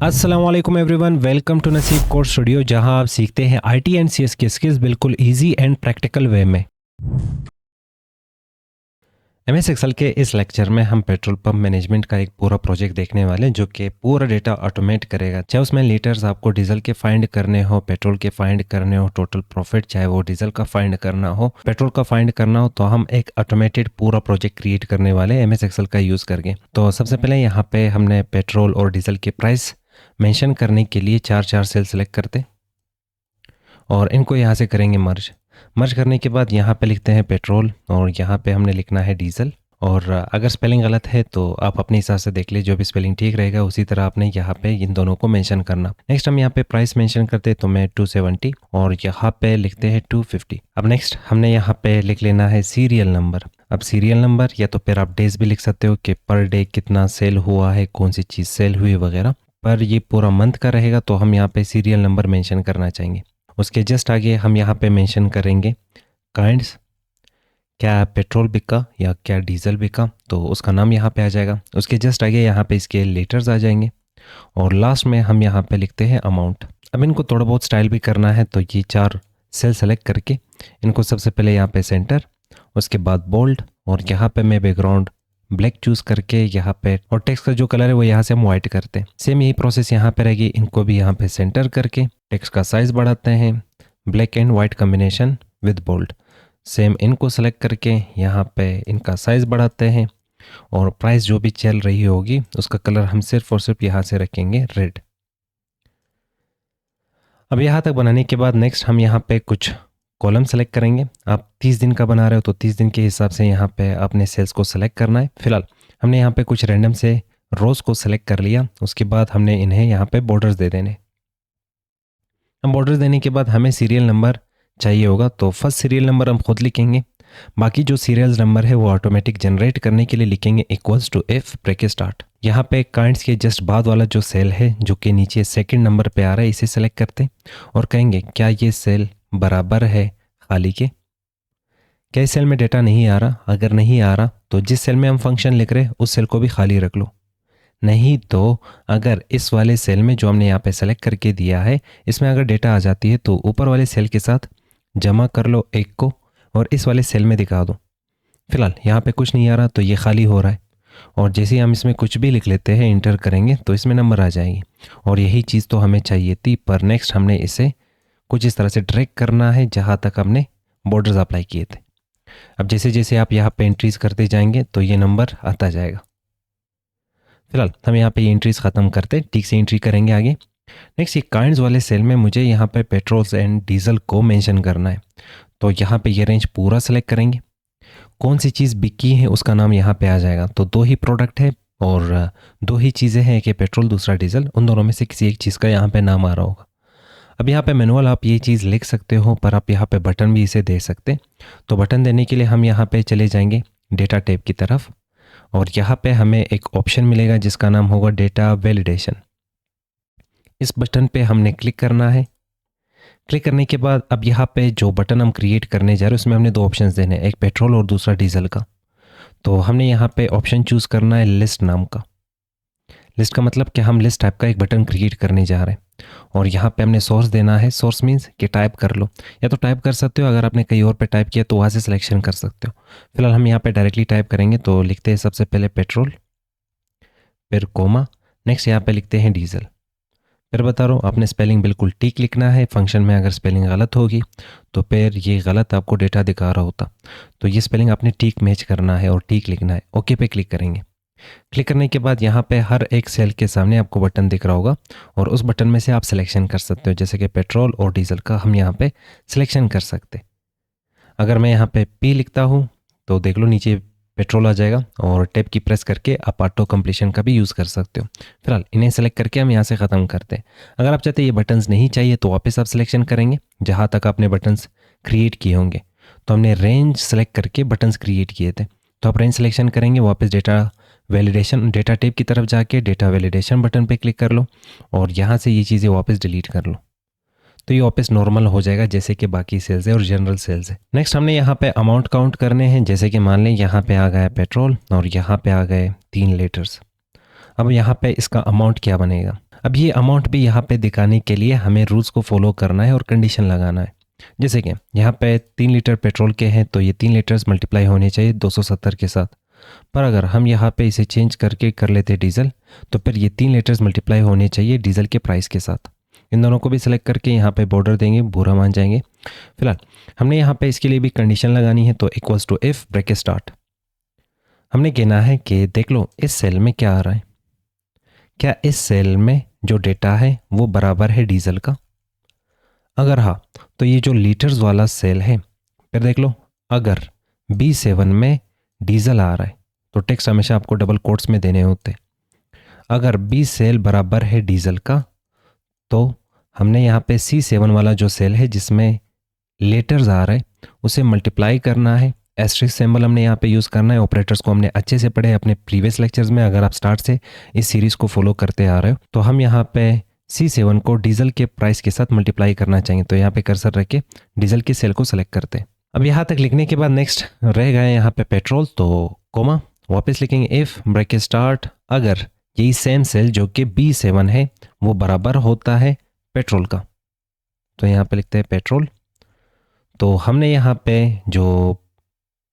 अस्सलाम वालेकुम everyone, welcome to Naseeb course studio, जहां आप सीखते हैं आईटी एंड सीएस की स्किल्स बिल्कुल इजी एंड प्रैक्टिकल वे में। एमएस एक्सेल के इस लेक्चर में हम पेट्रोल पंप मैनेजमेंट का एक पूरा प्रोजेक्ट देखने वाले हैं, जो कि पूरा डेटा ऑटोमेट करेगा। चाहे उसमें लीटर्स आपको डीजल के फाइंड करने हो, पेट्रोल के फाइंड करने हो, टोटल प्रॉफिट, चाहे वो डीजल का फाइंड करना हो, पेट्रोल का फाइंड करना हो, तो हम एक ऑटोमेटेड पूरा प्रोजेक्ट क्रिएट करने वाले हैं एमएस एक्सेल का यूज करके। तो सबसे पहले यहाँ पे हमने पेट्रोल और डीजल के प्राइस मेंशन करने के लिए चार सेल सेलेक्ट करते और इनको यहाँ से करेंगे मर्ज करने के बाद यहाँ पे लिखते हैं पेट्रोल और यहाँ पे हमने लिखना है डीजल। और अगर स्पेलिंग गलत है तो आप अपने हिसाब से देख लीजिए, जो भी स्पेलिंग ठीक रहेगा उसी तरह आपने यहाँ पे इन दोनों को मेंशन करना। नेक्स्ट हम यहाँ पे प्राइस मेंशन करते हैं, तो मैं 270 और यहाँ पे लिखते हैं 250। अब नेक्स्ट हमने यहाँ पे लिख लेना है सीरियल नंबर। अब सीरियल नंबर या तो फिर आप डेज भी लिख सकते हो कि पर डे कितना सेल हुआ है, कौन सी चीज़ सेल हुई वगैरह। पर ये पूरा मंथ का रहेगा तो हम यहाँ पे सीरियल नंबर मेंशन करना चाहेंगे। उसके जस्ट आगे हम यहाँ पे मेंशन करेंगे काइंड्स, क्या पेट्रोल बिका या क्या डीजल बिका, तो उसका नाम यहाँ पे आ जाएगा। उसके जस्ट आगे यहाँ पे इसके लीटर्स आ जाएंगे और लास्ट में हम यहाँ पे लिखते हैं अमाउंट। अब इनको थोड़ा बहुत स्टाइल भी करना है, तो ये 4 सेल सेलेक्ट करके इनको सबसे पहले यहाँ पे सेंटर, उसके बाद बोल्ड और यहाँ पे मैं बैकग्राउंड ब्लैक चूज करके यहाँ पे, और टेक्स्ट का जो कलर है वो यहाँ से हम व्हाइट करते हैं। सेम यही प्रोसेस यहाँ पे रहेगी। इनको भी यहाँ पे सेंटर करके टेक्स्ट का साइज बढ़ाते हैं, black and white combination with bold. Same इनको सेलेक्ट करके यहाँ पे इनका साइज बढ़ाते हैं और प्राइस जो भी चल रही होगी उसका कलर हम सिर्फ और सिर्फ यहाँ से रखेंगे रेड। अब यहाँ तक बनाने के बाद नेक्स्ट हम यहाँ पे कुछ कॉलम सेलेक्ट करेंगे। आप 30 दिन का बना रहे हो तो 30 दिन के हिसाब से यहाँ पे अपने सेल्स को सेलेक्ट करना है। फिलहाल हमने यहाँ पे कुछ रैंडम से रोज को सेलेक्ट कर लिया। उसके बाद हमने इन्हें यहाँ पे बॉर्डर्स दे देने। हम बॉर्डर्स देने के बाद हमें सीरियल नंबर चाहिए होगा, तो फर्स्ट सीरियल नंबर हम खुद लिखेंगे। बाकी जो सीरियल नंबर है वो ऑटोमेटिक जनरेट करने के लिए लिखेंगे equals to f bracket start. यहाँ पे काइंड्स के जस्ट बाद वाला जो सेल है जो कि नीचे सेकंड नंबर पे आ रहा है, इसे सेलेक्ट करते हैं और कहेंगे क्या ये सेल बराबर है खाली के। क्या इस सेल में डेटा नहीं आ रहा? अगर नहीं आ रहा तो जिस सेल में हम फंक्शन लिख रहे हैं उस सेल को भी खाली रख लो। नहीं तो अगर इस वाले सेल में जो हमने यहाँ पे सेलेक्ट करके दिया है इसमें अगर डेटा आ जाती है तो ऊपर वाले सेल के साथ जमा कर लो एक को और इस वाले सेल में दिखा दो। फिलहाल यहाँ पे कुछ नहीं आ रहा तो ये खाली हो रहा है, और जैसे ही हम इसमें कुछ भी लिख लेते हैं, इंटर करेंगे तो इसमें नंबर आ जाएगी। और यही चीज़ तो हमें चाहिए थी, पर नेक्स्ट हमने इसे कुछ इस तरह से ड्रैग करना है जहाँ तक हमने बॉर्डर्स अप्लाई किए थे। अब जैसे जैसे आप यहाँ पे एंट्रीज करते जाएंगे तो ये नंबर आता जाएगा। फिलहाल हम यहाँ पे ये एंट्रीज ख़त्म करते, ठीक से एंट्री करेंगे आगे। नेक्स्ट ये काइंड्स वाले सेल में मुझे यहाँ पे पेट्रोल्स एंड डीजल को मेंशन करना है, तो यहाँ पे ये रेंज पूरा सेलेक्ट करेंगे। कौन सी चीज़ बिकी है उसका नाम यहाँ पे आ जाएगा। तो 2 ही प्रोडक्ट है और 2 ही चीज़ें हैं, कि पेट्रोल दूसरा डीजल, उन दोनों में से किसी एक चीज़ का यहाँ पे नाम आ रहा होगा। अब यहाँ पे मैनुअल आप ये चीज़ लिख सकते हो, पर आप यहाँ पे बटन भी इसे दे सकते। तो बटन देने के लिए हम यहाँ पे चले जाएंगे डेटा टैब की तरफ और यहाँ पे हमें एक ऑप्शन मिलेगा जिसका नाम होगा डेटा वैलिडेशन। इस बटन पे हमने क्लिक करना है। क्लिक करने के बाद अब यहाँ पे जो बटन हम क्रिएट करने जा रहे हैं उसमें हमने 2 ऑप्शंस देने हैं, एक पेट्रोल और दूसरा डीजल का। तो हमने यहाँ पे ऑप्शन चूज़ करना है लिस्ट नाम का। लिस्ट का मतलब कि हम लिस्ट टाइप का एक बटन क्रिएट करने जा रहे हैं और यहाँ पे हमने सोर्स देना है। सोर्स मीन्स कि टाइप कर लो, या तो टाइप कर सकते हो, अगर आपने कहीं और पे टाइप किया तो वहाँ से सिलेक्शन कर सकते हो। फिलहाल हम यहाँ पे डायरेक्टली टाइप करेंगे, तो लिखते हैं सबसे पहले पेट्रोल, फिर कोमा, नेक्स्ट यहाँ पे लिखते हैं डीजल। फिर बता रहा हूँ आपने स्पेलिंग बिल्कुल ठीक लिखना है। फंक्शन में अगर स्पेलिंग गलत होगी तो फिर ये गलत आपको डेटा दिखा रहा होता, तो ये स्पेलिंग आपने ठीक मैच करना है और ठीक लिखना है। ओके पे क्लिक करेंगे। क्लिक करने के बाद यहाँ पे हर एक सेल के सामने आपको बटन दिख रहा होगा और उस बटन में से आप सिलेक्शन कर सकते हो, जैसे कि पेट्रोल और डीजल का हम यहाँ पे सिलेक्शन कर सकते। अगर मैं यहाँ पे पी लिखता हूँ तो देख लो नीचे पेट्रोल आ जाएगा, और टैब की प्रेस करके आप ऑटो कंप्लीशन का भी यूज़ कर सकते हो। फिलहाल इन्हें सेलेक्ट करके हम यहाँ से ख़त्म करते हैं। अगर आप चाहते हैं ये बटन्स नहीं चाहिए तो वापस आप सिलेक्शन करेंगे जहाँ तक आपने बटन्स क्रिएट किए होंगे। तो हमने रेंज सेलेक्ट करके बटन्स क्रिएट किए थे, तो आप रेंज सिलेक्शन करेंगे, वापस डेटा वैलिडेशन, डेटा टैब की तरफ जाके डेटा वैलिडेशन बटन पे क्लिक कर लो और यहाँ से ये चीज़ें वापस डिलीट कर लो, तो ये वापस नॉर्मल हो जाएगा जैसे कि बाकी सेल्स है और जनरल सेल्स है। नेक्स्ट हमने यहाँ पे अमाउंट काउंट करने हैं, जैसे कि मान लें यहाँ पे आ गया पेट्रोल और यहाँ पे आ गए 3 लीटर्स। अब यहाँ पे इसका अमाउंट क्या बनेगा? अब ये अमाउंट भी यहाँ पे दिखाने के लिए हमें रूल्स को फॉलो करना है और कंडीशन लगाना है। जैसे कि यहाँ पे 3 लीटर पेट्रोल के हैं तो ये 3 लीटर्स मल्टीप्लाई होने चाहिए 270 के साथ। पर अगर हम यहाँ पे इसे चेंज करके कर लेते डीजल तो फिर ये 3 लीटर्स मल्टीप्लाई होने चाहिए डीजल के प्राइस के साथ। इन दोनों को भी सिलेक्ट करके यहाँ पे बॉर्डर देंगे, बुरा मान जाएंगे। फिलहाल हमने यहाँ पे इसके लिए भी कंडीशन लगानी है, तो equals to if bracket start. हमने कहना है कि देख लो इस सेल में क्या आ रहा है, क्या इस सेल में जो डेटा है वो बराबर है डीजल का। अगर हाँ तो ये जो लीटर्स वाला सेल है, फिर देख लो अगर B7 में डीजल आ रहा है तो टेक्स्ट हमेशा आपको डबल कोट्स में देने होते। अगर B सेल बराबर है डीजल का तो हमने यहाँ पे C7 वाला जो सेल है जिसमें लीटर्स आ रहा है उसे मल्टीप्लाई करना है। एस्ट्रिक सिंबल हमने यहाँ पे यूज़ करना है। ऑपरेटर्स को हमने अच्छे से पढ़े अपने प्रीवियस लेक्चर्स में। अगर आप स्टार्ट से इस सीरीज़ को फॉलो करते आ रहे हो तो हम यहाँ पे C7 को डीजल के प्राइस के साथ मल्टीप्लाई करना चाहिए। तो यहाँ पे कर्सर रख के डीजल के सेल को सेलेक्ट करते हैं। अब यहाँ तक लिखने के बाद नेक्स्ट रह गए यहाँ पे पेट्रोल, तो कोमा वापस लिखेंगे इफ ब्रैकेट स्टार्ट अगर यही सेम सेल जो कि B7 है वो बराबर होता है पेट्रोल का। तो यहाँ पे लिखते हैं पेट्रोल। तो हमने यहाँ पे जो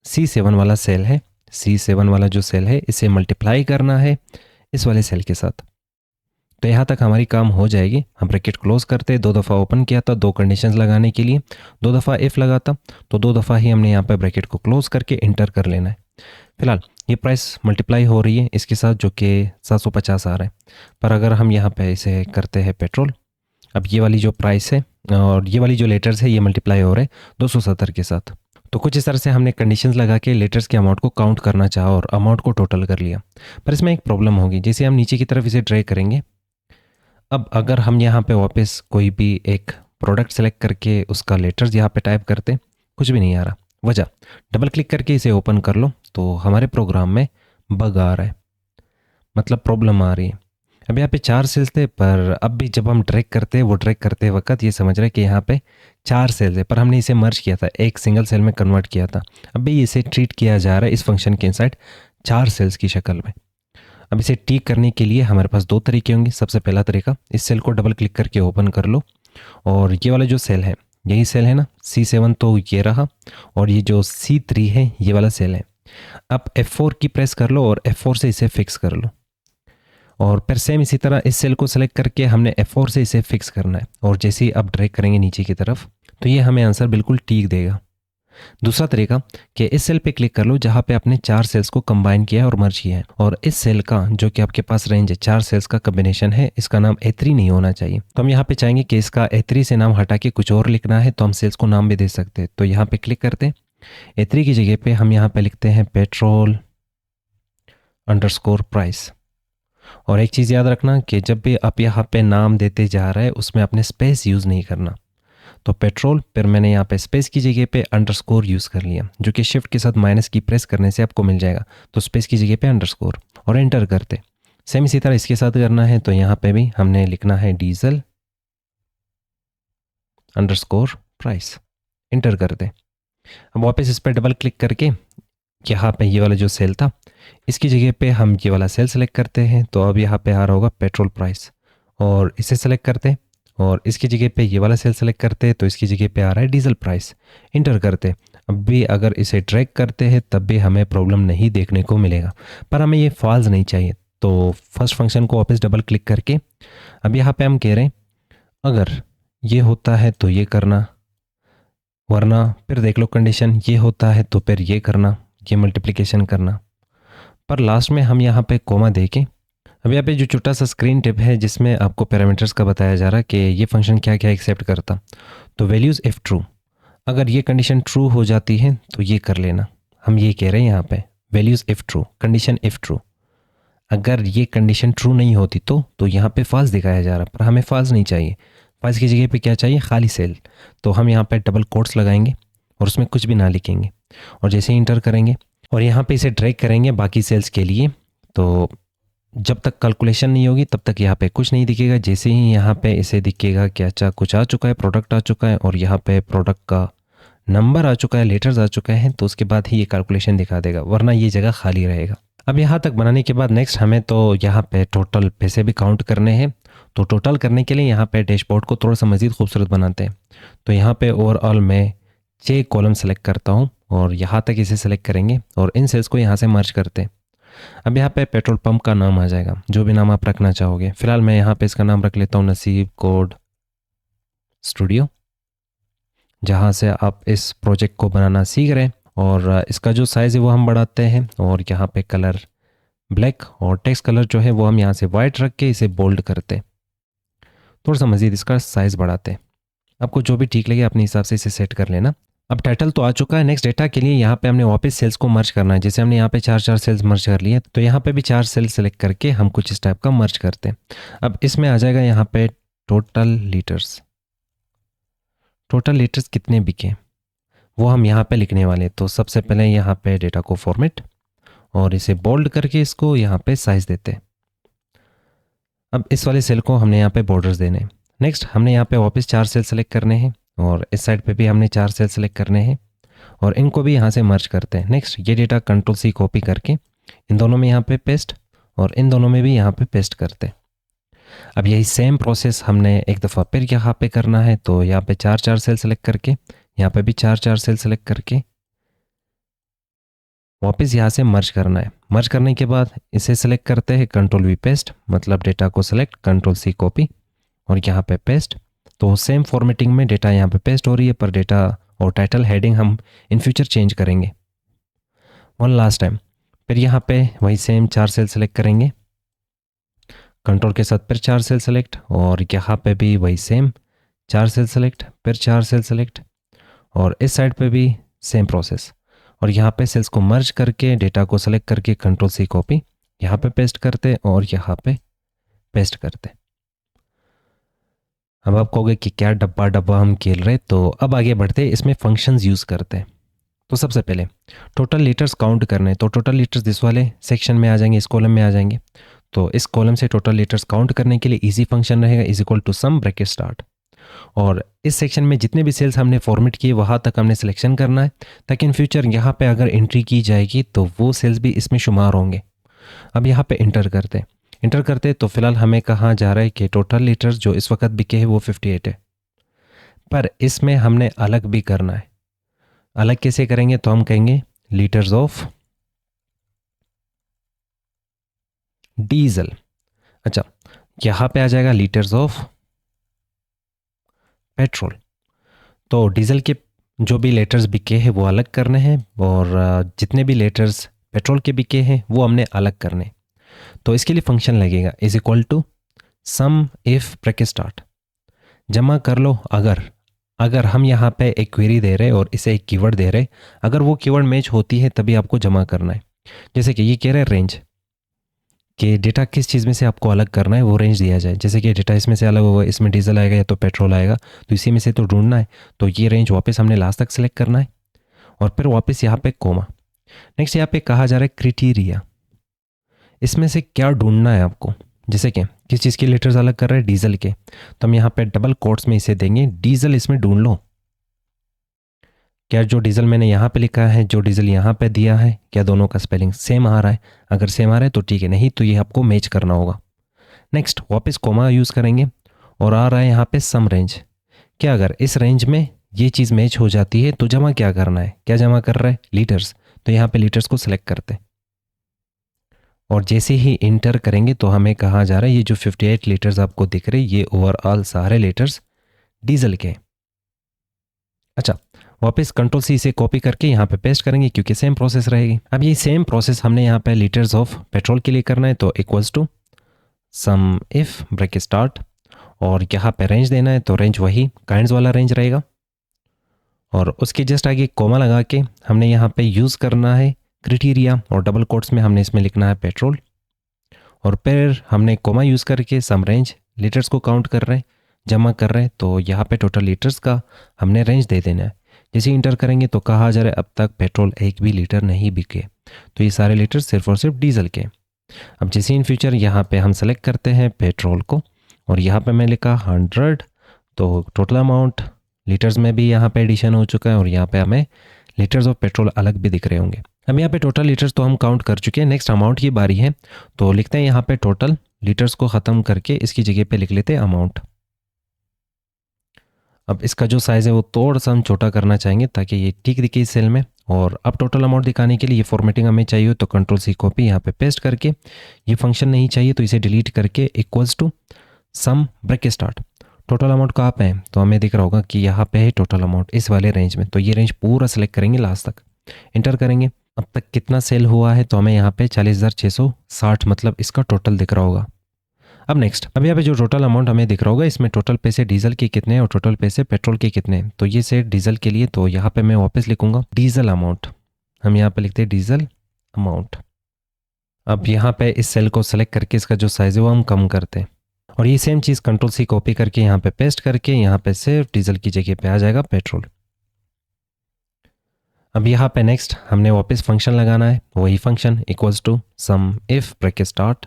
C7 वाला सेल है, C7 वाला जो सेल है इसे मल्टीप्लाई करना है इस वाले सेल के साथ। तो यहाँ तक हमारी काम हो जाएगी। हम ब्रैकेट क्लोज करते, 2 दफ़ा ओपन किया था 2 कंडीशंस लगाने के लिए, 2 दफ़ा इफ़ लगाता तो 2 दफ़ा ही हमने यहाँ पे ब्रैकेट को क्लोज करके इंटर कर लेना है। फिलहाल ये प्राइस मल्टीप्लाई हो रही है इसके साथ जो कि 750 आ रहा है। पर अगर हम यहाँ पे इसे करते हैं पेट्रोल, अब ये वाली जो प्राइस है और ये वाली जो लेटर्स है ये मल्टीप्लाई हो रहे हैं 270 के साथ। तो कुछ इस तरह से हमने कंडीशंस लगा के लेटर्स के अमाउंट को काउंट करना चाहा और अमाउंट को टोटल कर लिया। पर इसमें एक प्रॉब्लम होगी, जैसे हम नीचे की तरफ इसे ड्रैग करेंगे। अब अगर हम यहाँ पे वापस कोई भी एक प्रोडक्ट सेलेक्ट करके उसका लेटर्स यहाँ पे टाइप करते, कुछ भी नहीं आ रहा। वजह, डबल क्लिक करके इसे ओपन कर लो तो हमारे प्रोग्राम में बग आ रहा है, मतलब प्रॉब्लम आ रही है। अब यहाँ पे 4 सेल्स थे पर अब भी जब हम ड्रैग करते हैं वो ड्रैग करते वक्त ये समझ रहे हैं कि यहाँ पे 4 सेल्स है, पर हमने इसे मर्ज किया था, एक सिंगल सेल में कन्वर्ट किया था। अब भी इसे ट्रीट किया जा रहा है इस फंक्शन के इनसाइड 4 सेल्स की शक्ल में। अब इसे ठीक करने के लिए हमारे पास 2 तरीके होंगे। सबसे पहला तरीका, इस सेल को डबल क्लिक करके ओपन कर लो और ये वाला जो सेल है यही सेल है ना C7, तो ये रहा, और ये जो C3 है ये वाला सेल है। अब F4 की प्रेस कर लो और F4 से इसे फिक्स कर लो और फिर सेम इसी तरह इस सेल को सेलेक्ट करके हमने F4 से इसे फिक्स करना है। और जैसे ही अब ड्रैग करेंगे नीचे की तरफ तो ये हमें आंसर बिल्कुल ठीक देगा। दूसरा तरीका कि इस सेल पे क्लिक कर लो जहाँ पे आपने 4 सेल्स को कंबाइन किया है और मर्ज किया है, और इस सेल का जो कि आपके पास रेंज है 4 सेल्स का कॉम्बिनेशन है, इसका नाम A3 नहीं होना चाहिए। तो हम यहाँ पे चाहेंगे कि इसका A3 से नाम हटा के कुछ और लिखना है, तो हम सेल्स को नाम भी दे सकते हैं। तो यहाँ पे क्लिक करते हैं, A3 की जगह पे हम यहाँ पे लिखते हैं पेट्रोल अंडरस्कोर प्राइस। और एक चीज़ याद रखना कि जब भी आप यहाँ पे नाम देते जा रहे हैं उसमें आपने स्पेस यूज़ नहीं करना। तो पेट्रोल, फिर मैंने यहाँ पे स्पेस की जगह पे अंडरस्कोर यूज़ कर लिया, जो कि शिफ्ट के साथ माइनस की प्रेस करने से आपको मिल जाएगा। तो स्पेस की जगह पे अंडरस्कोर और एंटर करते। सेम इसी तरह इसके साथ करना है, तो यहाँ पे भी हमने लिखना है डीजल अंडरस्कोर प्राइस, इंटर करते। अब वापस इस पर डबल क्लिक करके यहाँ पे ये वाला जो सेल था इसकी जगह पे हम ये वाला सेल सेलेक्ट करते हैं। तो अब यहाँ पे आ रहा होगा पेट्रोल प्राइस, और इसे सेलेक्ट करते और इसकी जगह पे ये वाला सेल सेलेक्ट करते तो इसकी जगह पे आ रहा है डीजल प्राइस, इंटर करते। अब भी अगर इसे ड्रैग करते हैं तब भी हमें प्रॉब्लम नहीं देखने को मिलेगा, पर हमें ये फॉल्स नहीं चाहिए। तो फर्स्ट फंक्शन को वापस डबल क्लिक करके अब यहाँ पे हम कह रहे हैं अगर ये होता है तो ये करना, वरना फिर देख लो कंडीशन ये होता है तो फिर ये करना, ये मल्टीप्लिकेशन करना। पर लास्ट में हम यहाँ पे कोमा दे के अब यहाँ पे जो छोटा सा स्क्रीन टिप है जिसमें आपको पैरामीटर्स का बताया जा रहा है कि ये फंक्शन क्या क्या एक्सेप्ट करता। तो वैल्यूज़ इफ़ ट्रू, अगर ये कंडीशन ट्रू हो जाती है तो ये कर लेना। हम ये कह रहे हैं यहाँ पे values if true, condition if true. अगर ये कंडीशन ट्रू नहीं होती तो यहाँ पे फॉल्स दिखाया जा रहा, पर हमें फॉल्स नहीं चाहिए। फॉल्स की जगह पे क्या चाहिए, खाली सेल। तो हम यहाँ पे डबल कोट्स लगाएंगे और उसमें कुछ भी ना लिखेंगे, और जैसे ही इंटर करेंगे और यहाँ पे इसे ड्रैग करेंगे बाकी सेल्स के लिए, तो जब तक कैलकुलेशन नहीं होगी तब तक यहाँ पे कुछ नहीं दिखेगा। जैसे ही यहाँ पे इसे दिखेगा कि अच्छा कुछ आ चुका है, प्रोडक्ट आ चुका है और यहाँ पे प्रोडक्ट का नंबर आ चुका है, लेटर्स आ चुके हैं, तो उसके बाद ही ये कैलकुलेशन दिखा देगा, वरना ये जगह खाली रहेगा। अब यहाँ तक बनाने के बाद नेक्स्ट हमें तो यहाँ पे टोटल पैसे भी काउंट करने हैं। तो टोटल करने के लिए यहाँ पे डैशबोर्ड को थोड़ा सा मज़ीद खूबसूरत बनाते हैं। तो यहाँ पे ओवरऑल मैं 6 कॉलम सेलेक्ट करता हूँ और यहाँ तक इसे सेलेक्ट करेंगे और इन सेल्स को यहाँ से मर्ज करते हैं। अब यहाँ पे पेट्रोल पंप का नाम आ जाएगा, जो भी नाम आप रखना चाहोगे। फिलहाल मैं यहाँ पे इसका नाम रख लेता हूँ नसीब कोड स्टूडियो, जहाँ से आप इस प्रोजेक्ट को बनाना सीख रहे हैं। और इसका जो साइज़ है वो हम बढ़ाते हैं और यहाँ पे कलर ब्लैक और टेक्स्ट कलर जो है वो हम यहाँ से वाइट रख के इसे बोल्ड करते हैं। थोड़ा सा मज़ीद इसका साइज़ बढ़ाते हैं। आपको जो भी ठीक लगे अपने हिसाब से इसे सेट कर लेना। अब टाइटल तो आ चुका है। नेक्स्ट डेटा के लिए यहाँ पे हमने वापस सेल्स को मर्ज करना है। जैसे हमने यहाँ पे 4 सेल्स मर्ज कर लिए, तो यहाँ पे भी 4 सेल सेलेक्ट करके हम कुछ इस टाइप का मर्ज करते हैं। अब इसमें आ जाएगा यहाँ पे टोटल लीटर्स। टोटल लीटर्स कितने बिके वो हम यहाँ पे लिखने वाले। तो सबसे पहले यहाँ पे डेटा को फॉर्मेट और इसे बोल्ड करके इसको यहाँ पे साइज देते हैं। अब इस वाले सेल को हमने यहाँ पे बॉर्डर्स देने हैं। नेक्स्ट हमने यहाँ पे वापस 4 सेल सेलेक्ट करने हैं और इस साइड पे भी हमने 4 सेल सेलेक्ट करने हैं और इनको भी यहाँ से मर्ज करते हैं। नेक्स्ट ये डेटा कंट्रोल-C कॉपी करके इन दोनों में यहाँ पे पेस्ट और इन दोनों में भी यहाँ पे पेस्ट करते हैं। अब यही सेम प्रोसेस हमने एक दफ़ा फिर यहाँ पे करना है। तो यहाँ पे 4 सेल सेलेक्ट करके, यहाँ पे भी 4 सेल सेलेक्ट करके वापस यहाँ से मर्ज करना है। मर्ज करने के बाद इसे सेलेक्ट करते हैं, कंट्रोल-V पेस्ट, मतलब डेटा को सेलेक्ट, कंट्रोल-C कॉपी और यहाँ पे पेस्ट। तो सेम फॉर्मेटिंग में डेटा यहाँ पे पेस्ट हो रही है, पर डेटा और टाइटल हेडिंग हम इन फ्यूचर चेंज करेंगे। वन लास्ट टाइम फिर यहाँ पे वही सेम 4 सेल सेलेक्ट करेंगे, कंट्रोल के साथ फिर 4 सेल सेलेक्ट और यहाँ पे भी वही सेम 4 सेल सेलेक्ट, फिर 4 सेल सेलेक्ट और इस साइड पे भी सेम प्रोसेस। और यहाँ पे सेल्स को मर्ज करके डेटा को सेलेक्ट करके कंट्रोल-C कॉपी यहाँ पे पेस्ट करते और यहाँ पे पेस्ट करते। अब आप कहोगे कि क्या डब्बा डब्बा हम खेल रहे, तो अब आगे बढ़ते इसमें फंक्शंस यूज़ करते हैं। तो सबसे पहले टोटल लीटर्स काउंट करने, तो टोटल लीटर्स इस वाले सेक्शन में आ जाएंगे, इस कॉलम में आ जाएंगे। तो इस कॉलम से टोटल लीटर्स काउंट करने के लिए इजी फंक्शन रहेगा is equal to sum bracket start. और इस सेक्शन में जितने भी सेल्स हमने फॉर्मेट किए वहाँ तक हमने सिलेक्शन करना है, ताकि इन फ्यूचर यहाँ पे अगर एंट्री की जाएगी तो वो सेल्स भी इसमें शुमार होंगे। अब यहाँ पे इंटर करते तो फिलहाल हमें कहा जा रहा है कि टोटल लीटर्स जो इस वक्त बिके हैं वो 58 है, पर इसमें हमने अलग भी करना है। अलग कैसे करेंगे, तो हम कहेंगे लीटर्स ऑफ डीजल। अच्छा, यहाँ पे आ जाएगा लीटर्स ऑफ पेट्रोल। तो डीजल के जो भी लीटर्स बिके हैं वो अलग करने हैं और जितने भी लीटर्स पेट्रोल के बिके हैं वो हमने अलग करने। तो इसके लिए फंक्शन लगेगा is equal to sum if bracket start, जमा कर लो अगर हम यहाँ पे एक क्वेरी दे रहे और इसे एक कीवर्ड दे रहे, अगर वो कीवर्ड मैच होती है तभी आपको जमा करना है। जैसे कि ये कह रहे हैं रेंज, कि डेटा किस चीज़ में से आपको अलग करना है वो रेंज दिया जाए। जैसे कि डेटा इसमें से अलग होगा, इसमें डीजल आएगा या तो पेट्रोल आएगा, तो इसी में से तो ढूंढना है। तो ये रेंज वापस हमने लास्ट तक सेलेक्ट करना है और फिर वापस यहाँ पे कोमा। नेक्स्ट यहाँ पे कहा जा रहा है क्राइटेरिया, इसमें से क्या ढूंढना है आपको। जैसे कि किस चीज़ के लीटर्स अलग कर रहे हैं, डीजल के, तो हम यहाँ पे डबल कोट्स में इसे देंगे डीजल, इसमें ढूंढ लो क्या जो डीजल मैंने यहाँ पे लिखा है जो डीजल यहाँ पे दिया है क्या दोनों का स्पेलिंग सेम आ रहा है। अगर सेम आ रहा है तो ठीक है, नहीं तो ये आपको मैच करना होगा। नेक्स्ट वापस कोमा यूज़ करेंगे और आ रहा है यहाँ पे सम रेंज, क्या अगर इस रेंज में ये चीज़ मैच हो जाती है तो जमा क्या करना है, क्या जमा कर रहा है लीटर्स, तो यहाँ पे लीटर्स को सिलेक्ट करते हैं और जैसे ही इंटर करेंगे तो हमें कहा जा रहा है ये जो 58 लीटर्स आपको दिख रहे ये ओवरऑल सारे लीटर्स डीजल के। अच्छा, वापस कंट्रोल-C इसे कॉपी करके यहाँ पे पेस्ट करेंगे क्योंकि सेम प्रोसेस रहेगी। अब ये सेम प्रोसेस हमने यहाँ पे लीटर्स ऑफ पेट्रोल के लिए करना है, तो equals to sum if bracket start और यहाँ पे रेंज देना है, तो रेंज वही काइंड्स वाला रेंज रहेगा और उसके जस्ट आगे कोमा लगा के हमने यहाँ पे यूज़ करना है क्राइटेरिया और डबल कोट्स में हमने इसमें लिखना है पेट्रोल और फिर हमने कोमा यूज़ करके सम रेंज लीटर्स को काउंट कर रहे हैं, जमा कर रहे हैं, तो यहाँ पे टोटल लीटर्स का हमने रेंज दे देना है। जैसे इंटर करेंगे तो कहा जा रहा है अब तक पेट्रोल एक भी लीटर नहीं बिके, तो ये सारे लीटर सिर्फ और सिर्फ डीजल के। अब जैसे इन फ्यूचर यहाँ पे हम सेलेक्ट करते हैं पेट्रोल को और यहाँ पे मैं लिखा 100, तो टोटल अमाउंट लीटर्स में भी यहाँ पे एडिशन हो चुका है और यहाँ पे हमें लीटर्स ऑफ पेट्रोल अलग भी दिख रहे होंगे। अब यहाँ पे टोटल लीटर्स तो हम काउंट कर चुके हैं, नेक्स्ट अमाउंट की बारी है, तो लिखते हैं यहाँ पे टोटल लीटर्स को ख़त्म करके इसकी जगह पे लिख लेते हैं अमाउंट। अब इसका जो साइज़ है वो थोड़ा सा हम छोटा करना चाहेंगे ताकि ये ठीक दिखे इस सेल में। और अब टोटल अमाउंट दिखाने के लिए ये फॉर्मेटिंग हमें चाहिए, तो कंट्रोल सी कॉपी यहाँ पे पेस्ट करके, ये फंक्शन नहीं चाहिए तो इसे डिलीट करके equals to sum break start. Total amount कहाँ पे है, तो हमें दिख रहा होगा कि यहाँ पे है टोटल अमाउंट इस वाले रेंज में। तो ये रेंज पूरा सेलेक्ट करेंगे लास्ट तक, इंटर करेंगे। अब तक कितना सेल हुआ है, तो हमें यहाँ पे 40,660 मतलब इसका टोटल दिख रहा होगा। अब नेक्स्ट, अब यहाँ पे जो टोटल अमाउंट हमें दिख रहा होगा इसमें टोटल पैसे डीजल के कितने हैं और टोटल पैसे पेट्रोल के कितने हैं। तो ये से डीजल के लिए, तो यहाँ पे मैं वापस लिखूंगा डीजल अमाउंट। हम यहाँ पे लिखते हैं डीजल अमाउंट। अब यहाँ पे इस सेल को सेलेक्ट करके इसका जो साइज है वो हम कम करते हैं और ये सेम चीज़ कंट्रोल सी कॉपी करके यहाँ पे पेस्ट करके यहाँ पे सिर्फ डीजल की जगह पे आ जाएगा पेट्रोल। अब यहाँ पे नेक्स्ट हमने वापस फंक्शन लगाना है, वही function equals to sum if break start.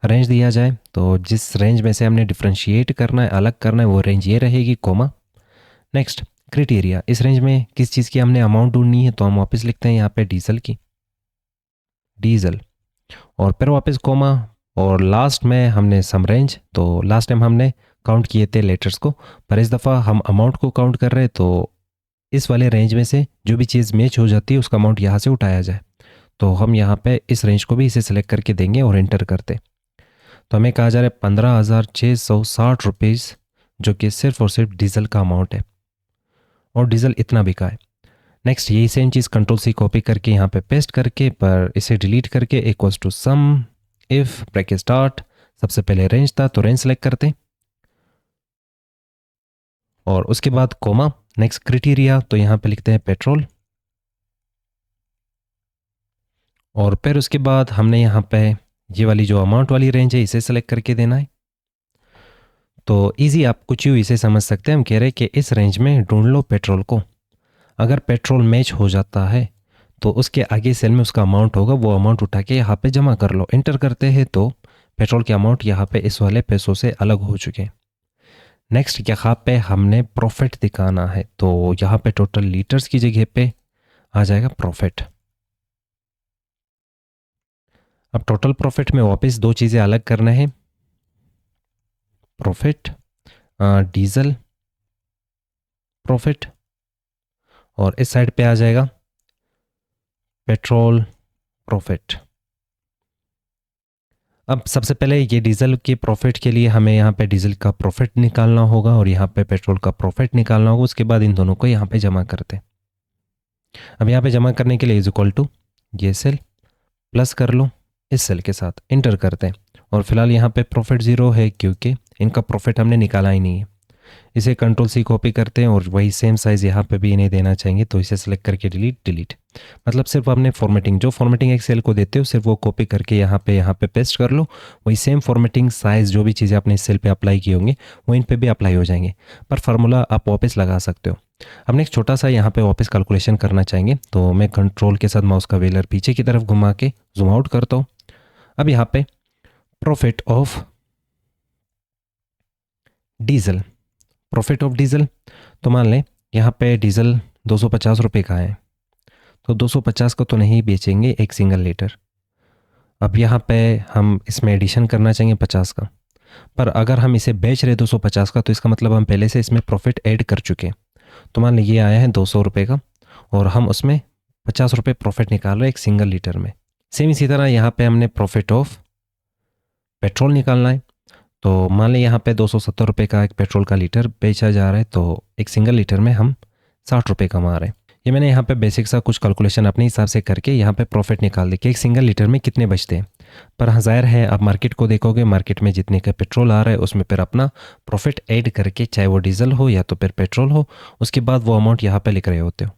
Range दिया जाए तो जिस रेंज में से हमने डिफ्रेंशिएट करना है, अलग करना है, वो रेंज ये रहेगी, कोमा। नेक्स्ट क्राइटेरिया, इस रेंज में किस चीज़ की हमने अमाउंट ढूंढनी है, तो हम वापस लिखते हैं यहाँ पे डीजल की, डीजल, और फिर वापस कोमा, और लास्ट में हमने सम रेंज। तो लास्ट टाइम हमने काउंट किए थे लेटर्स को, पर इस दफ़ा हम अमाउंट को काउंट कर रहे हैं, तो इस वाले रेंज में से जो भी चीज़ मैच हो जाती है उसका अमाउंट यहाँ से उठाया जाए। तो हम यहाँ पे इस रेंज को भी इसे सिलेक्ट करके देंगे और एंटर करते। तो हमें कहा जा रहा है 15,660 रुपीज़, जो कि सिर्फ और सिर्फ डीजल का अमाउंट है और डीजल इतना बिका है। नेक्स्ट यही सेम चीज़ कंट्रोल सी कॉपी करके यहाँ पे पेस्ट करके, पर इसे डिलीट करके equals to sum if break start. सबसे पहले रेंज था तो रेंज सेलेक्ट करते और उसके बाद कोमा। नेक्स्ट क्राइटेरिया, तो यहाँ पे लिखते हैं पेट्रोल, और फिर उसके बाद हमने यहाँ पे ये वाली जो अमाउंट वाली रेंज है इसे सेलेक्ट करके देना है। तो इजी, आप कुछ यूँ इसे समझ सकते हैं। हम कह रहे हैं कि इस रेंज में ढूंढ लो पेट्रोल को, अगर पेट्रोल मैच हो जाता है तो उसके आगे सेल में उसका अमाउंट होगा, वो अमाउंट उठा के यहाँ पे जमा कर लो। एंटर करते हैं तो पेट्रोल के अमाउंट यहाँ पे इस वाले पैसों से अलग हो चुके हैं। नेक्स्ट यहाँ पे हमने प्रॉफिट दिखाना है, तो यहाँ पे टोटल लीटर्स की जगह पे आ जाएगा प्रॉफिट। अब टोटल प्रॉफिट में वापस दो चीज़ें अलग करना है, प्रॉफिट डीजल प्रॉफिट, और इस साइड पे आ जाएगा पेट्रोल प्रॉफिट। अब सबसे पहले ये डीजल के प्रॉफिट के लिए हमें यहाँ पे डीजल का प्रॉफिट निकालना होगा और यहाँ पे पेट्रोल का प्रॉफिट निकालना होगा। उसके बाद इन दोनों को यहाँ पे जमा करते हैं। अब यहाँ पे जमा करने के लिए इज इक्वल टू ये सेल प्लस कर लो इस सेल के साथ, इंटर करते हैं। और फिलहाल यहाँ पे प्रॉफिट 0 है क्योंकि इनका प्रॉफिट हमने निकाला ही नहीं है। इसे कंट्रोल सी कॉपी करते हैं और वही सेम साइज़ यहाँ पे भी इन्हें देना चाहेंगे, तो इसे सेलेक्ट करके डिलीट। मतलब सिर्फ आपने फॉर्मेटिंग, जो फॉर्मेटिंग एक सेल को देते हो सिर्फ वो कॉपी करके यहाँ पे पेस्ट कर लो। वही सेम फॉर्मेटिंग साइज़ जो भी चीज़ें आपने इस सेल पे अप्लाई किए होंगे वो इन पे भी अप्लाई हो जाएंगे, पर फार्मूला आप वापस लगा सकते हो। अब नेक्स्ट छोटा सा यहाँ पे वापस कैलकुलेशन करना चाहेंगे, तो मैं कंट्रोल के साथ माउस का व्हीलर पीछे की तरफ घुमा के जूम आउट करता हूँ। अब यहाँ पे profit of diesel, profit of diesel, तो मान लें यहाँ पे डीजल 250 रुपये का है, तो 250 का तो नहीं बेचेंगे एक सिंगल लीटर। अब यहाँ पे हम इसमें एडिशन करना चाहेंगे 50 का, पर अगर हम इसे बेच रहे 250 का तो इसका मतलब हम पहले से इसमें प्रॉफिट ऐड कर चुके हैं। तो मान लीजिए आया है 200 रुपये का और हम उसमें 50 रुपये प्रॉफिट निकाल रहे हैं एक सिंगल लीटर में। सेम इसी तरह यहाँ पे हमने प्रॉफिट ऑफ पेट्रोल निकालना है, तो मान लें यहाँ पे 270 रुपये का एक पेट्रोल का लीटर बेचा जा रहा है, तो एक सिंगल लीटर में हम 60 रुपये कमा रहे हैं। ये मैंने यहाँ पे बेसिक सा कुछ कैलकुलेशन अपने हिसाब से करके यहाँ पे प्रॉफिट निकाल दी कि एक सिंगल लीटर में कितने बचते हैं। पर हाँ जाहिर है आप मार्केट को देखोगे, मार्केट में जितने का पेट्रोल आ रहा है उसमें फिर अपना प्रॉफिट ऐड करके, चाहे वो डीजल हो या तो फिर पेट्रोल हो, उसके बाद वो अमाउंट यहाँ पे लिख रहे होते हो।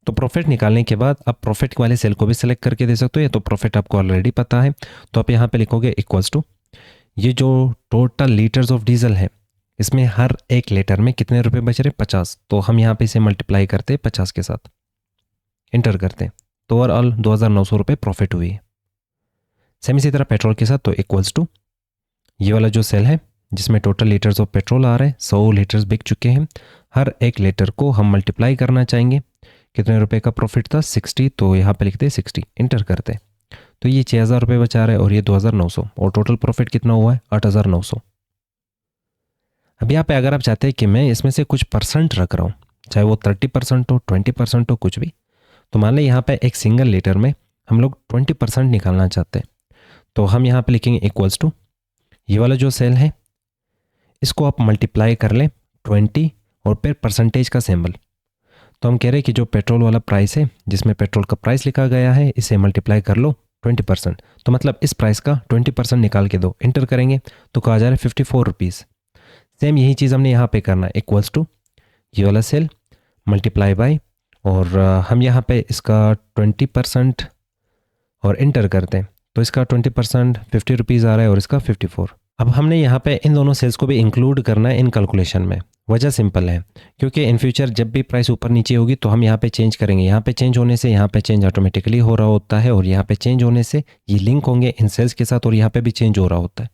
तो प्रॉफिट निकालने के बाद आप प्रॉफिट वाले सेल को भी सिलेक्ट करके दे सकते हो, या तो प्रॉफिट आपको ऑलरेडी पता है तो आप यहाँ पे लिखोगे इक्वल्स टू ये जो टोटल लीटर्स ऑफ डीजल है इसमें हर एक लीटर में कितने रुपए बच रहे, 50। तो हम यहाँ पे इसे मल्टीप्लाई करते 50 के साथ, इंटर करते, तो ओवरऑल 2,900 रुपये प्रॉफिट हुई है। सेम इसी तरह पेट्रोल के साथ, तो इक्वल्स टू ये वाला जो सेल है जिसमें टोटल लीटर्स ऑफ पेट्रोल आ रहे हैं 100 लीटर्स बिक चुके हैं, हर एक लीटर को हम मल्टीप्लाई करना चाहेंगे। कितने रुपए का प्रॉफिट था, 60, तो यहाँ पे लिखते 60, इंटर करते। तो ये 6,000 रुपये बचा रहा है और ये 2,900 और टोटल प्रॉफिट कितना हुआ है 8,900। अब यहाँ पे अगर आप चाहते हैं कि मैं इसमें से कुछ परसेंट रख रहा हूँ, चाहे वो 30% हो 20% हो कुछ भी, तो मान लें यहाँ पे एक सिंगल लीटर में हम लोग 20% निकालना चाहते हैं, तो हम यहाँ पे लिखेंगे इक्वल्स टू ये वाला जो सेल है इसको आप मल्टीप्लाई कर लें 20 और फिर परसेंटेज का सिंबल। तो हम कह रहे हैं कि जो पेट्रोल वाला प्राइस है जिसमें पेट्रोल का प्राइस लिखा गया है इसे मल्टीप्लाई कर लो 20%, तो मतलब इस प्राइस का 20% निकाल के दो। इंटर करेंगे तो कहा जा रहा है 54 रुपीज़। सेम यही चीज़ हमने यहाँ पे करना है, इक्वल्स टू ये वाला सेल मल्टीप्लाई बाय और हम यहाँ पे इसका 20% और इंटर करते हैं तो इसका 20% 50 रुपीज़ आ रहा है और इसका 54। अब हमने यहाँ पे इन दोनों सेल्स को भी इंक्लूड करना है इन कैलकुलेशन में। वजह सिंपल है, क्योंकि इन फ्यूचर जब भी प्राइस ऊपर नीचे होगी तो हम यहाँ पे चेंज करेंगे, यहाँ पे चेंज होने से यहाँ पे चेंज ऑटोमेटिकली हो रहा होता है और यहाँ पे चेंज होने से ये लिंक होंगे इन सेल्स के साथ और यहाँ पे भी चेंज हो रहा होता है।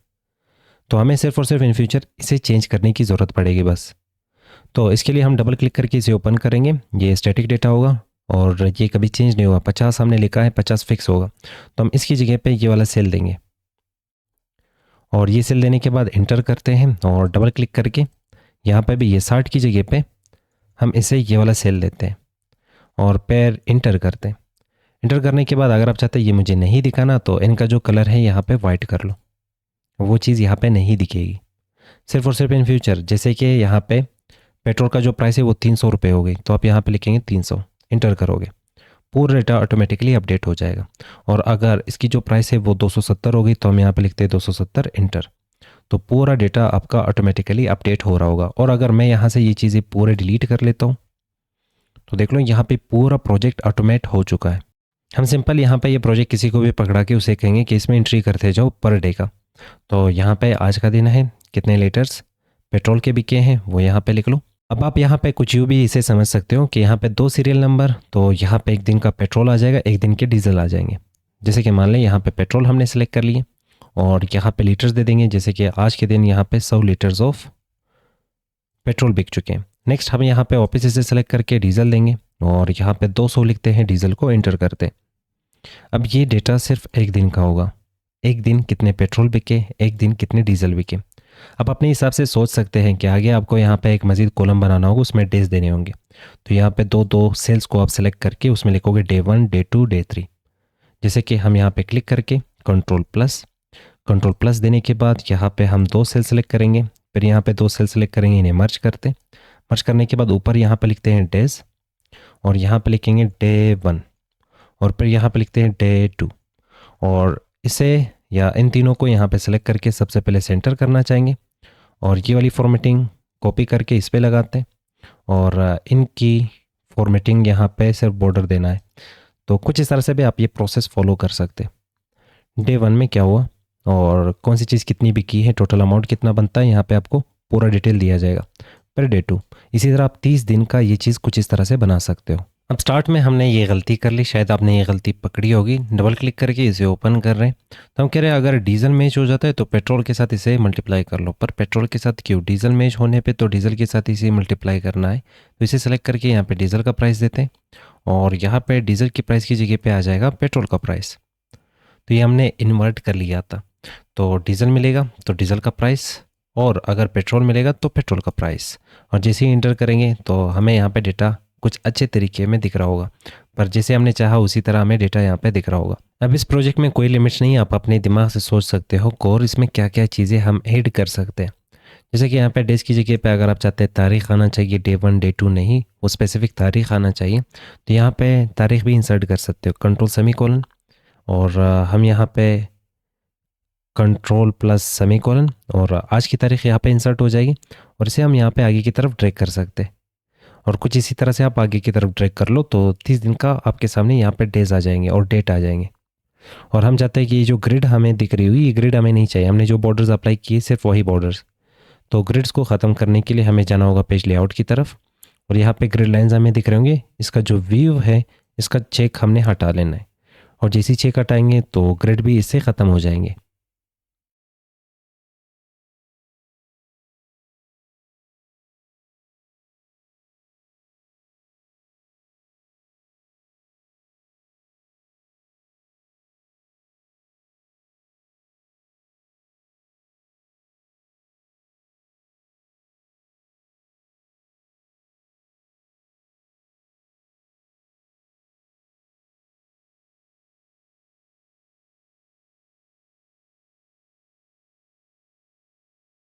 तो हमें सिर्फ और सिर्फ इन फ्यूचर इसे चेंज करने की ज़रूरत पड़ेगी बस। तो इसके लिए हम डबल क्लिक करके इसे ओपन करेंगे, ये स्टैटिक डेटा होगा और ये कभी चेंज नहीं होगा। 50 हमने लिखा है, 50 फिक्स होगा, तो हम इसकी जगह पे ये वाला सेल देंगे और ये सेल देने के बाद इंटर करते हैं और डबल क्लिक करके यहाँ पे भी ये 60 की जगह पे हम इसे ये वाला सेल देते हैं और फिर इंटर करते हैं। इंटर करने के बाद अगर आप चाहते हैं ये मुझे नहीं दिखाना तो इनका जो कलर है यहाँ पे वाइट कर लो, वो चीज़ यहाँ पे नहीं दिखेगी। सिर्फ और सिर्फ इन फ्यूचर जैसे कि यहाँ पे पेट्रोल का जो प्राइस है वो 300 रुपये हो गई, तो आप यहाँ पे लिखेंगे 300, इंटर करोगे, पूरा डेटा ऑटोमेटिकली अपडेट हो जाएगा। और अगर इसकी जो प्राइस है वो 270 हो गई तो हम यहाँ पे लिखते हैं 270, इंटर, तो पूरा डेटा आपका ऑटोमेटिकली अपडेट हो रहा होगा। और अगर मैं यहाँ से ये चीज़ें पूरे डिलीट कर लेता हूँ तो देख लो यहाँ पे पूरा प्रोजेक्ट ऑटोमेट हो चुका है। हम सिंपल यहाँ पे ये प्रोजेक्ट किसी को भी पकड़ा के उसे कहेंगे कि इसमें एंट्री करते जाओ पर डे का। तो यहाँ पे आज का दिन है, कितने लीटर्स पेट्रोल के बिके हैं वो यहाँ पे लिख लो। अब आप यहाँ पे कुछ यूँ भी इसे समझ सकते हो कि यहाँ पे 2 सीरियल नंबर, तो यहाँ पे एक दिन का पेट्रोल आ जाएगा, एक दिन के डीजल आ जाएंगे। जैसे कि मान लें यहाँ पे पेट्रोल हमने सेलेक्ट कर लिए और यहाँ पे लीटर्स दे देंगे, जैसे कि आज के दिन यहाँ पे 100 लीटर्स ऑफ पेट्रोल बिक चुके हैं। नेक्स्ट हम यहाँ पे वापस से सेलेक्ट करके डीजल देंगे और यहाँ पे 200 लिखते हैं, डीजल को एंटर करते हैं। अब ये डेटा सिर्फ एक दिन का होगा, एक दिन कितने पेट्रोल बिके, एक दिन कितने डीजल बिके। अब अपने हिसाब से सोच सकते हैं कि आगे आपको यहाँ पे एक मज़ीद कॉलम बनाना होगा, उसमें डेज देने होंगे। तो यहाँ पे दो सेल्स को आप सेलेक्ट करके उसमें लिखोगे डे 1, डे 2, डे 3। जैसे कि हम यहाँ पे क्लिक करके कंट्रोल प्लस देने के बाद यहाँ पे हम 2 सेल सेलेक्ट करेंगे, फिर यहाँ पे 2 सेल सेलेक्ट करेंगे, इन्हें मर्ज करने के बाद ऊपर यहाँ पे लिखते हैं डेज और यहाँ पे लिखेंगे डे 1 और फिर यहाँ पे लिखते हैं डे 2 और इसे या इन तीनों को यहाँ पे सेलेक्ट करके सबसे पहले सेंटर करना चाहेंगे और ये वाली फॉर्मेटिंग कॉपी करके इस पे लगाते हैं और इनकी फॉर्मेटिंग यहाँ पे सिर्फ बॉर्डर देना है। तो कुछ इस तरह से भी आप ये प्रोसेस फॉलो कर सकते हैं। डे 1 में क्या हुआ और कौन सी चीज़ कितनी बिकी है, टोटल अमाउंट कितना बनता है, यहाँ पे आपको पूरा डिटेल दिया जाएगा। फिर डे 2, इसी तरह आप 30 दिन का ये चीज़ कुछ इस तरह से बना सकते हो। अब स्टार्ट में हमने ये गलती कर ली, शायद आपने ये गलती पकड़ी होगी। डबल क्लिक करके इसे ओपन कर रहे हैं तो हम कह रहे हैं अगर डीजल मैच हो जाता है तो पेट्रोल के साथ इसे मल्टीप्लाई कर लो, पर पेट्रोल के साथ क्यों, डीजल मैच होने पे तो डीजल के साथ इसे मल्टीप्लाई करना है। तो इसे सेलेक्ट करके यहाँ पे डीजल का प्राइस देते हैं और यहाँ पे डीजल की प्राइस की जगह पे आ जाएगा पेट्रोल का प्राइस। तो ये हमने इन्वर्ट कर लिया था, तो डीजल मिलेगा तो डीजल का प्राइस और अगर पेट्रोल मिलेगा तो पेट्रोल का प्राइस। और जैसे ही इंटर करेंगे तो हमें यहाँ पे डेटा कुछ अच्छे तरीके में दिख रहा होगा, पर जैसे हमने चाहा उसी तरह हमें डेटा यहाँ पे दिख रहा होगा। अब इस प्रोजेक्ट में कोई लिमिट्स नहीं है, आप अपने दिमाग से सोच सकते हो और इसमें क्या क्या चीज़ें हम ऐड कर सकते हैं। जैसे कि यहाँ पे डेज की जगह पे अगर आप चाहते हैं तारीख आना चाहिए, डे 1 डे 2 नहीं, वो स्पेसिफिक तारीख आना चाहिए, तो यहाँ पे तारीख भी इंसर्ट कर सकते हो, कंट्रोल सेमीकोलन और हम यहाँ पे कंट्रोल प्लस सेमीकोलन और आज की तारीख यहाँ पे इंसर्ट हो जाएगी और इसे हम यहाँ पे आगे की तरफ ड्रैग कर सकते हैं। और कुछ इसी तरह से आप आगे की तरफ ड्रैग कर लो तो 30 दिन का आपके सामने यहाँ पे डेज आ जाएंगे और डेट आ जाएंगे। और हम चाहते हैं कि ये जो ग्रिड हमें दिख रही हुई, ये ग्रिड हमें नहीं चाहिए, हमने जो बॉर्डर्स अप्लाई किए सिर्फ वही बॉर्डर्स। तो ग्रिड्स को ख़त्म करने के लिए हमें जाना होगा पेज लेआउट की तरफ और यहाँ पे ग्रिड लाइन्स हमें दिख रहे होंगे, इसका जो व्यू है इसका चेक हमने हटा लेना है और जैसे चेक हटाएंगे तो ग्रिड भी इससे ख़त्म हो जाएंगे।